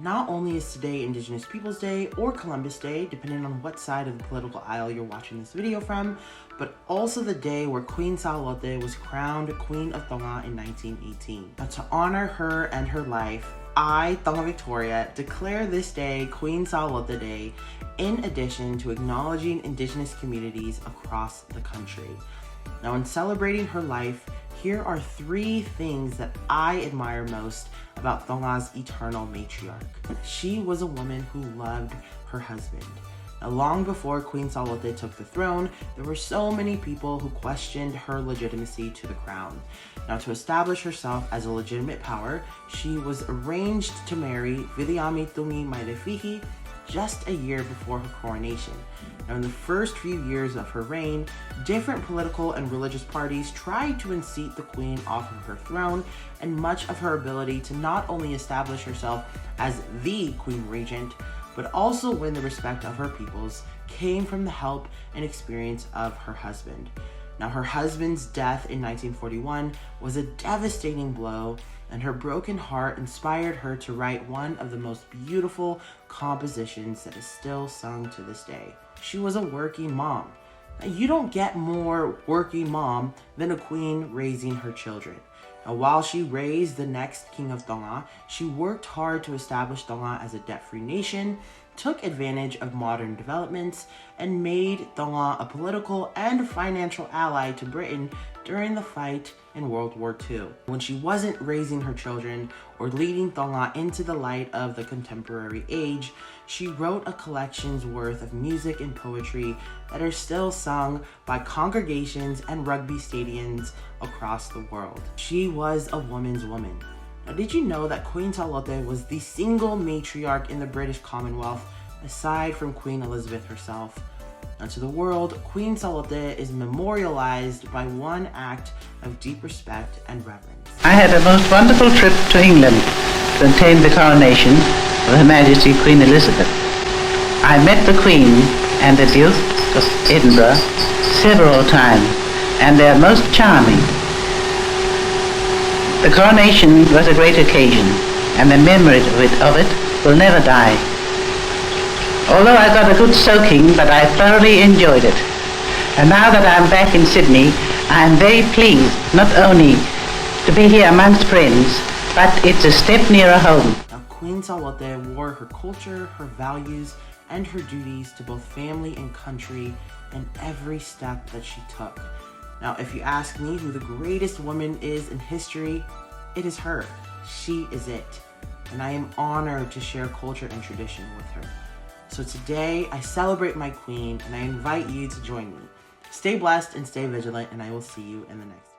Not only is today Indigenous Peoples Day or Columbus Day, depending on what side of the political aisle you're watching this video from, but also the day where Queen Salote was crowned Queen of Tonga in 1918. Now, to honor her and her life, I, Tonga Victoria, declare this day Queen Salote Day, in addition to acknowledging Indigenous communities across the country. Now, in celebrating her life, here are 3 things that I admire most about Tonga's eternal matriarch. She was a woman who loved her husband. Now, long before Queen Salote took the throne, there were so many people who questioned her legitimacy to the crown. Now, to establish herself as a legitimate power, she was arranged to marry Viliami Tumi Mairefihi just a year before her coronation. Now, in the first few years of her reign, different political and religious parties tried to unseat the queen off of her throne, and much of her ability to not only establish herself as the queen regent, but also win the respect of her peoples came from the help and experience of her husband. Now, her husband's death in 1941 was a devastating blow, and her broken heart inspired her to write one of the most beautiful compositions that is still sung to this day. She was a working mom. Now, you don't get more working mom than a queen raising her children. Now, while she raised the next king of Tonga, she worked hard to establish Tonga as a debt-free nation, took advantage of modern developments, and made Tonga a political and financial ally to Britain during the fight in World War II. When she wasn't raising her children or leading Tonga into the light of the contemporary age, she wrote a collection's worth of music and poetry that are still sung by congregations and rugby stadiums across the world. She was a woman's woman. Now, did you know that Queen Salote was the single matriarch in the British Commonwealth, aside from Queen Elizabeth herself? Now, to the world, Queen Salote is memorialized by one act of deep respect and reverence. I had a most wonderful trip to England to attend the coronation of Her Majesty Queen Elizabeth. I met the Queen and the Duke of Edinburgh several times, and they are most charming. The coronation was a great occasion, and the memory of it will never die. Although I got a good soaking, but I thoroughly enjoyed it. And now that I'm back in Sydney, I am very pleased not only to be here amongst friends, but it's a step nearer home. Now, Queen Salote wore her culture, her values, and her duties to both family and country in every step that she took. Now, if you ask me who the greatest woman is in history, it is her. She is it. And I am honored to share culture and tradition with her. So today, I celebrate my queen, and I invite you to join me. Stay blessed and stay vigilant, and I will see you in the next video.